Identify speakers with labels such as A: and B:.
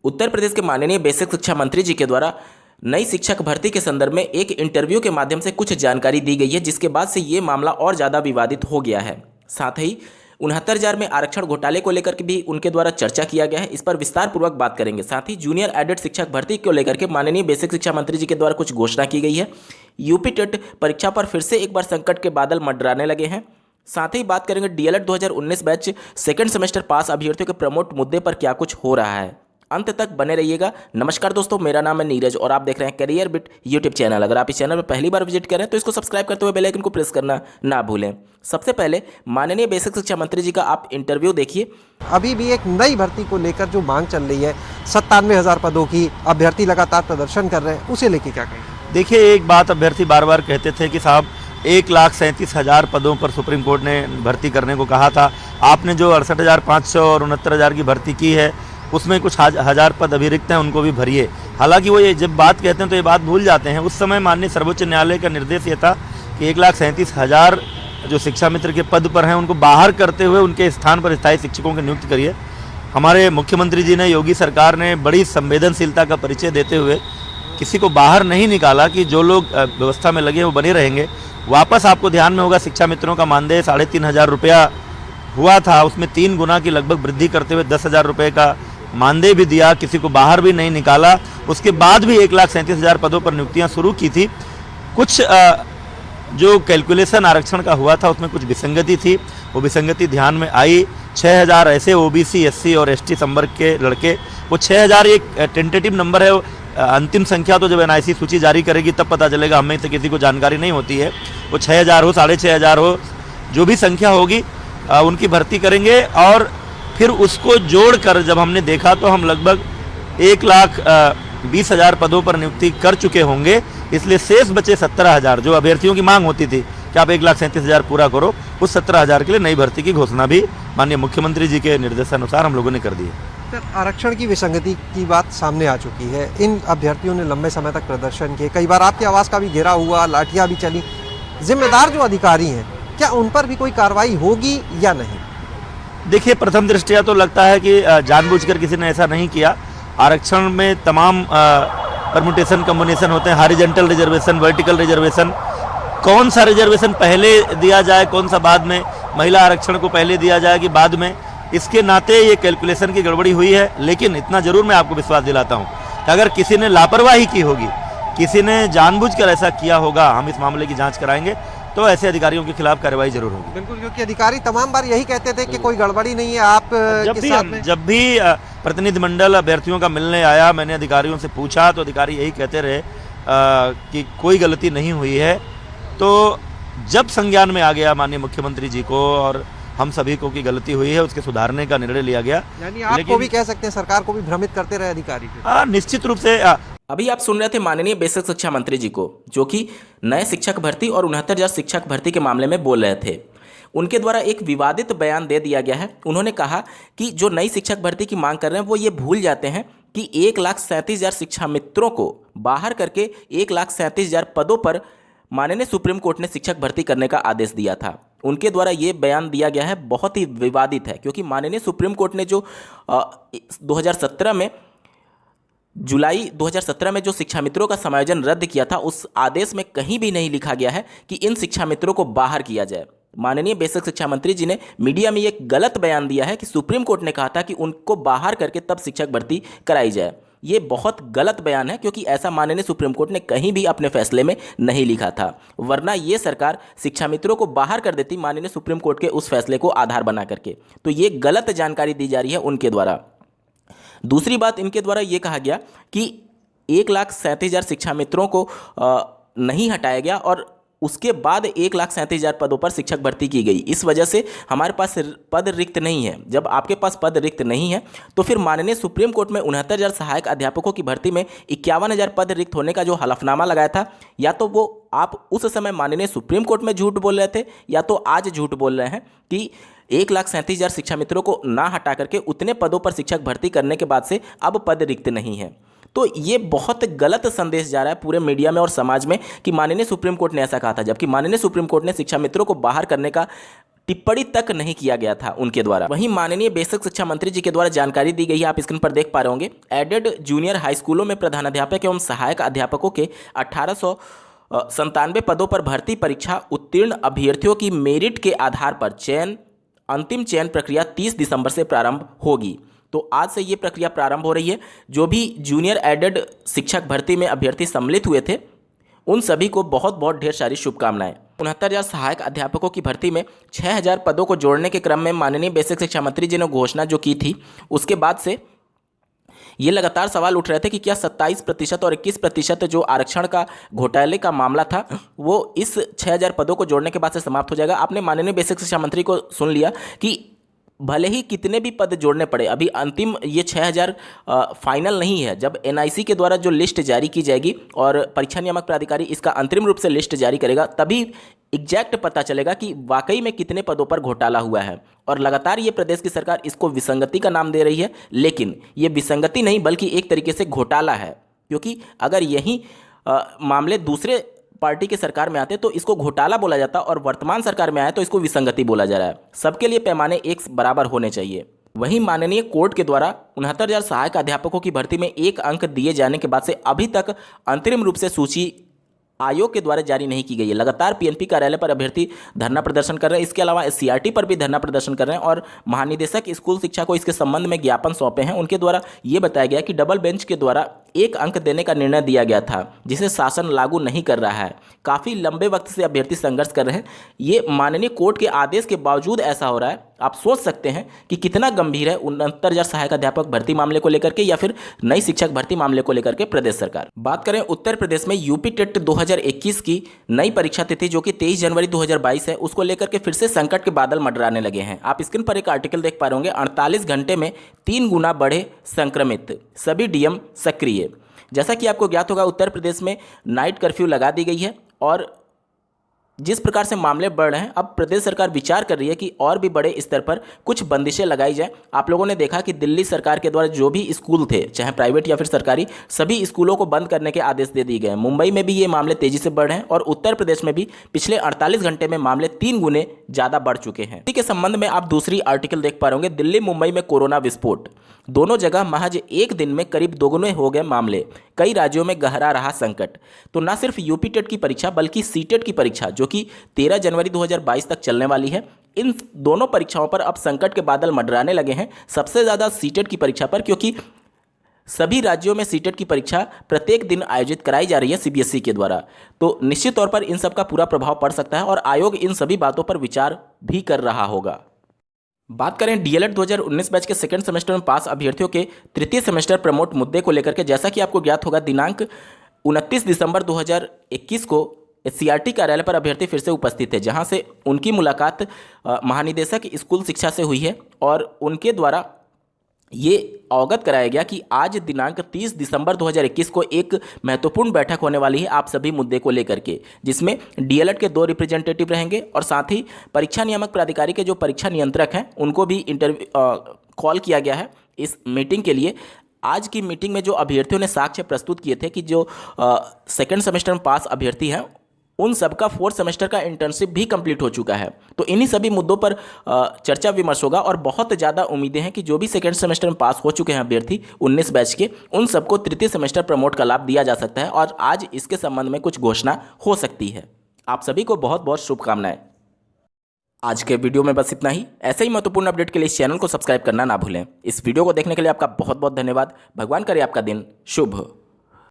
A: उत्तर प्रदेश के माननीय बेसिक शिक्षा मंत्री जी के द्वारा नई शिक्षक भर्ती के संदर्भ में एक इंटरव्यू के माध्यम से कुछ जानकारी दी गई है, जिसके बाद से ये मामला और ज़्यादा विवादित हो गया है। साथ ही 69,000 में आरक्षण घोटाले को लेकर के भी उनके द्वारा चर्चा किया गया है। इस पर विस्तार पूर्वक बात करेंगे। साथ ही जूनियर एडेड शिक्षक भर्ती को लेकर के माननीय बेसिक शिक्षा मंत्री जी के द्वारा कुछ घोषणा की गई है। यूपी टेट परीक्षा पर फिर से एक बार संकट के बादल मंडराने लगे हैं। साथ ही बात करेंगे डीएलएड 2019 बैच सेकंड सेमेस्टर पास अभ्यर्थियों के प्रमोट मुद्दे पर क्या कुछ हो रहा है। अंत तक बने रहिएगा। नमस्कार दोस्तों, मेरा नाम है नीरज और आप देख रहे हैं करियर बिट यूट्यूब चैनल। अगर आप इस चैनल पर पहली बार विजिट करें तो इसको सब्सक्राइब करते हुए बेल आइकन को प्रेस करना ना भूलें। सबसे पहले माननीय बेसिक शिक्षा मंत्री जी का आप इंटरव्यू देखिए।
B: अभी भी एक नई भर्ती को लेकर जो मांग चल रही है 97,000 पदों की, अभ्यर्थी लगातार प्रदर्शन कर रहे हैं, उसे लेके क्या कहेंगे?
C: देखिए, एक बात अभ्यर्थी बार बार कहते थे कि साहब 1,37,000 पदों पर सुप्रीम कोर्ट ने भर्ती करने को कहा था। आपने जो 68,500 और 69,000 की भर्ती की है उसमें कुछ हजार पद अभिरिक्त हैं, उनको भी भरिए। हालांकि वो ये जब बात कहते हैं तो ये बात भूल जाते हैं। उस समय माननीय सर्वोच्च न्यायालय का निर्देश ये था कि 1,37,000 जो शिक्षा मित्र के पद पर हैं उनको बाहर करते हुए उनके स्थान पर स्थायी शिक्षकों की नियुक्ति करिए। हमारे मुख्यमंत्री जी ने, योगी सरकार ने बड़ी संवेदनशीलता का परिचय देते हुए किसी को बाहर नहीं निकाला कि जो लोग व्यवस्था में लगे वो बने रहेंगे। वापस आपको ध्यान में होगा, शिक्षा मित्रों का मानदेय 3,500 रुपया हुआ था, उसमें 3 गुना की लगभग वृद्धि करते हुए 10,000 रुपये का मानदेय भी दिया, किसी को बाहर भी नहीं निकाला। उसके बाद भी 1,37,000 पदों पर नियुक्तियां शुरू की थी। कुछ जो कैलकुलेशन आरक्षण का हुआ था उसमें कुछ विसंगति थी, वो विसंगति ध्यान में आई। 6,000 ऐसे ओबीसी, एससी और एसटी संवर्ग के लड़के, वो 6,000 एक टेंटेटिव नंबर है। अंतिम संख्या तो जब एनआईसी सूची जारी करेगी तब पता चलेगा, हमें से किसी को जानकारी नहीं होती है। वो 6,000 हो, 6,500 हो, जो भी संख्या होगी उनकी भर्ती करेंगे। और फिर उसको जोड़कर जब हमने देखा तो हम लगभग 1,20,000 पदों पर नियुक्ति कर चुके होंगे। इसलिए शेष बचे 17,000 जो अभ्यर्थियों की मांग होती थी कि आप 1,37,000 पूरा करो, उस 17,000 के लिए नई भर्ती की घोषणा भी माननीय मुख्यमंत्री जी के निर्देशानुसार हम लोगों ने कर दी है।
B: सर, आरक्षण की विसंगति की बात सामने आ चुकी है। इन अभ्यर्थियों ने लंबे समय तक प्रदर्शन किए, कई बार आपकी आवाज़ का भी घेरा हुआ, लाठियाँ भी चली। जिम्मेदार जो अधिकारी हैं, क्या उन पर भी कोई कार्रवाई होगी या नहीं?
C: देखिए, प्रथम दृष्टया तो लगता है कि जानबूझकर किसी ने ऐसा नहीं किया। आरक्षण में तमाम परम्यूटेशन कम्बिनेशन होते हैं, हॉरिजॉन्टल रिजर्वेशन, वर्टिकल रिजर्वेशन। कौन सा रिजर्वेशन पहले दिया जाए, कौन सा बाद में, महिला आरक्षण को पहले दिया जाए कि बाद में, इसके नाते ये कैलकुलेशन की गड़बड़ी हुई है। लेकिन इतना जरूर मैं आपको विश्वास दिलाता हूँ कि अगर किसी ने लापरवाही की होगी, किसी ने जानबूझकर ऐसा किया होगा, हम इस मामले की जाँच कराएंगे, तो ऐसे अधिकारियों के खिलाफ कार्रवाई जरूर होगी।
B: बिल्कुल, क्योंकि अधिकारी तमाम बार यही कहते थे कि कोई गड़बड़ी नहीं है। आप
C: जब भी प्रतिनिधिमंडल अभ्यर्थियों का मिलने आया, मैंने अधिकारियों से पूछा तो अधिकारी यही कहते रहे कि कोई गलती नहीं हुई है। तो जब संज्ञान में आ गया माननीय मुख्यमंत्री जी को और हम सभी को की गलती हुई है, उसके सुधारने का निर्णय लिया गया।
B: यानी आपको भी कह सकते हैं सरकार को भी भ्रमित करते रहे अधिकारी?
C: निश्चित रूप से।
A: अभी आप सुन रहे थे माननीय बेसिक शिक्षा मंत्री जी को, जो कि नए शिक्षक भर्ती और 69,000 शिक्षक भर्ती के मामले में बोल रहे थे। उनके द्वारा एक विवादित बयान दे दिया गया है। उन्होंने कहा कि जो नई शिक्षक भर्ती की मांग कर रहे हैं वो ये भूल जाते हैं कि 1,37,000 शिक्षा मित्रों को बाहर करके 1,37,000 पदों पर माननीय सुप्रीम कोर्ट ने शिक्षक भर्ती करने का आदेश दिया था। उनके द्वारा ये बयान दिया गया है, बहुत ही विवादित है, क्योंकि माननीय सुप्रीम कोर्ट ने जो 2017 में जुलाई 2017 में जो शिक्षा मित्रों का समायोजन रद्द किया था, उस आदेश में कहीं भी नहीं लिखा गया है कि इन शिक्षा मित्रों को बाहर किया जाए। माननीय बेसिक शिक्षा मंत्री जी ने मीडिया में एक गलत बयान दिया है कि सुप्रीम कोर्ट ने कहा था कि उनको बाहर करके तब शिक्षक भर्ती कराई जाए। ये बहुत गलत बयान है, क्योंकि ऐसा माननीय सुप्रीम कोर्ट ने कहीं भी अपने फैसले में नहीं लिखा था। वरना ये सरकार शिक्षा मित्रों को बाहर कर देती माननीय सुप्रीम कोर्ट के उस फैसले को आधार बना करके। तो ये गलत जानकारी दी जा रही है उनके द्वारा। दूसरी बात, इनके द्वारा ये कहा गया कि 1,37,000 शिक्षा मित्रों को नहीं हटाया गया और उसके बाद 1,37,000 पदों पर शिक्षक भर्ती की गई। इस वजह से हमारे पास पद रिक्त नहीं है। जब आपके पास पद रिक्त नहीं है तो फिर माननीय सुप्रीम कोर्ट में 69,000 सहायक अध्यापकों की भर्ती में 51,000 पद रिक्त होने का जो हलफनामा लगाया था, या तो वो आप उस समय माननीय सुप्रीम कोर्ट में झूठ बोल रहे थे या तो आज झूठ बोल रहे हैं कि 1,37,000 शिक्षा मित्रों को ना हटा करके उतने पदों पर शिक्षक भर्ती करने के बाद से अब पद रिक्त नहीं है। तो ये बहुत गलत संदेश जा रहा है पूरे मीडिया में और समाज में कि माननीय सुप्रीम कोर्ट ने ऐसा कहा था, जबकि माननीय सुप्रीम कोर्ट ने शिक्षा मित्रों को बाहर करने का टिप्पणी तक नहीं किया गया था उनके द्वारा। वहीं माननीय बेसिक शिक्षा मंत्री जी के द्वारा जानकारी दी गई है, आप स्क्रीन पर देख पा रहे होंगे। एडेड जूनियर हाई स्कूलों में प्रधानाध्यापक एवं सहायक अध्यापकों के 1897 पदों पर भर्ती परीक्षा उत्तीर्ण अभ्यर्थियों की मेरिट के आधार पर अंतिम चयन प्रक्रिया 30 दिसंबर से प्रारंभ होगी। तो आज से ये प्रक्रिया प्रारंभ हो रही है। जो भी जूनियर एडेड शिक्षक भर्ती में अभ्यर्थी सम्मिलित हुए थे उन सभी को बहुत बहुत ढेर सारी शुभकामनाएं। 69,000 सहायक अध्यापकों की भर्ती में 6,000 पदों को जोड़ने के क्रम में माननीय बेसिक शिक्षा मंत्री जी ने घोषणा जो की थी, उसके बाद से ये लगातार सवाल उठ रहे थे कि क्या 27% और 21% जो आरक्षण का घोटाले का मामला था वो इस 6,000 पदों को जोड़ने के बाद से समाप्त हो जाएगा। आपने माननीय बेसिक शिक्षा मंत्री को सुन लिया कि भले ही कितने भी पद जोड़ने पड़े, अभी अंतिम ये 6,000 फाइनल नहीं है। जब एनआईसी के द्वारा जो लिस्ट जारी की जाएगी और परीक्षा नियामक प्राधिकारी इसका अंतरिम रूप से लिस्ट जारी करेगा, तभी एग्जैक्ट पता चलेगा कि वाकई में कितने पदों पर घोटाला हुआ है। और लगातार ये प्रदेश की सरकार इसको विसंगति का नाम दे रही है, लेकिन ये विसंगति नहीं बल्कि एक तरीके से घोटाला है, क्योंकि अगर यही मामले दूसरे पार्टी के सरकार में आते तो इसको घोटाला बोला जाता और वर्तमान सरकार में आया तो इसको विसंगति बोला जा रहा है। सबके लिए पैमाने एक बराबर होने चाहिए। वहीं माननीय कोर्ट के द्वारा 69,000 सहायक अध्यापकों की भर्ती में 1 अंक दिए जाने के बाद से अभी तक अंतरिम रूप से सूची आयोग के द्वारा जारी नहीं की गई है। लगातार पीएनपी कार्यालय पर अभ्यर्थी धरना प्रदर्शन कर रहे हैं। इसके अलावा एससीईआरटी पर भी धरना प्रदर्शन कर रहे हैं और महानिदेशक स्कूल शिक्षा को इसके संबंध में ज्ञापन सौंपे हैं। उनके द्वारा ये बताया गया कि डबल बेंच के द्वारा 1 अंक देने का निर्णय दिया गया था, जिसे शासन लागू नहीं कर रहा है। काफ़ी लंबे वक्त से अभ्यर्थी संघर्ष कर रहे हैं। ये माननीय कोर्ट के आदेश के बावजूद ऐसा हो रहा है। आप सोच सकते हैं कि कितना गंभीर है 69,000 सहायक अध्यापक भर्ती मामले को लेकर के या फिर नई शिक्षक भर्ती मामले को लेकर के प्रदेश सरकार। बात करें उत्तर प्रदेश में यूपी टेट 2021 की नई परीक्षा तिथि जो कि 23 जनवरी 2022 है, उसको लेकर के फिर से संकट के बादल मंडराने लगे हैं। आप स्क्रीन पर एक आर्टिकल देख पा रहे होंगे। 48 घंटे में 3 गुना बढ़े संक्रमित, सभी डीएम सक्रिय। जैसा कि आपको ज्ञात होगा, उत्तर प्रदेश में नाइट कर्फ्यू लगा दी गई है और जिस प्रकार से मामले बढ़ रहे हैं, अब प्रदेश सरकार विचार कर रही है कि और भी बड़े स्तर पर कुछ बंदिशें लगाई जाएं। आप लोगों ने देखा कि दिल्ली सरकार के द्वारा जो भी स्कूल थे, चाहे प्राइवेट या फिर सरकारी, सभी स्कूलों को बंद करने के आदेश दे दिए गए। मुंबई में भी ये मामले तेजी से बढ़ रहे हैं और उत्तर प्रदेश में भी पिछले 48 घंटे में मामले 3 गुने ज़्यादा बढ़ चुके हैं। इसी के संबंध में आप दूसरी आर्टिकल देख पा रहे होंगे। दिल्ली मुंबई में कोरोना विस्फोट, दोनों जगह महज एक दिन में करीब 2 गुने हो गए मामले। कई राज्यों में गहरा रहा संकट। तो न सिर्फ यूपी टेट की परीक्षा बल्कि सीटेट की परीक्षा जो कि 13 जनवरी 2022 तक चलने वाली है, इन दोनों परीक्षाओं पर अब संकट के बादल मंडराने लगे हैं। सबसे ज़्यादा सीटेट की परीक्षा पर, क्योंकि सभी राज्यों में सीटेट की परीक्षा प्रत्येक दिन आयोजित कराई जा रही है सीबीएसई के द्वारा। तो निश्चित तौर पर इन सब का पूरा प्रभाव पड़ सकता है और आयोग इन सभी बातों पर विचार भी कर रहा होगा। बात करें डीएलएड 2019 बैच के सेकंड सेमेस्टर में पास अभ्यर्थियों के तृतीय सेमेस्टर प्रमोट मुद्दे को लेकर के, जैसा कि आपको ज्ञात होगा, दिनांक 29 दिसंबर 2021 को एससीईआरटी कार्यालय पर अभ्यर्थी फिर से उपस्थित थे, जहां से उनकी मुलाकात महानिदेशक स्कूल शिक्षा से हुई है और उनके द्वारा ये अवगत कराया गया कि आज दिनांक 30 दिसंबर 2021 को एक महत्वपूर्ण बैठक होने वाली है आप सभी मुद्दे को लेकर के, जिसमें डीएलएड के 2 रिप्रेजेंटेटिव रहेंगे और साथ ही परीक्षा नियामक प्राधिकारी के जो परीक्षा नियंत्रक हैं उनको भी कॉल किया गया है इस मीटिंग के लिए। आज की मीटिंग में जो अभ्यर्थियों ने साक्ष्य प्रस्तुत किए थे कि जो सेकेंड सेमेस्टर में पास अभ्यर्थी हैं उन सबका 4th सेमेस्टर का इंटर्नशिप भी कंप्लीट हो चुका है। तो इन्हीं सभी मुद्दों पर चर्चा विमर्श होगा और बहुत ज़्यादा उम्मीदें हैं कि जो भी सेकेंड सेमेस्टर में पास हो चुके हैं अभ्यर्थी 19 बैच के, उन सबको तृतीय सेमेस्टर प्रमोट का लाभ दिया जा सकता है और आज इसके संबंध में कुछ घोषणा हो सकती है। आप सभी को बहुत बहुत शुभकामनाएं। आज के वीडियो में बस इतना ही। ऐसे ही महत्वपूर्ण अपडेट के लिए इस चैनल को सब्सक्राइब करना ना भूलें। इस वीडियो को देखने के लिए आपका बहुत बहुत धन्यवाद। भगवान करे आपका दिन शुभ हो।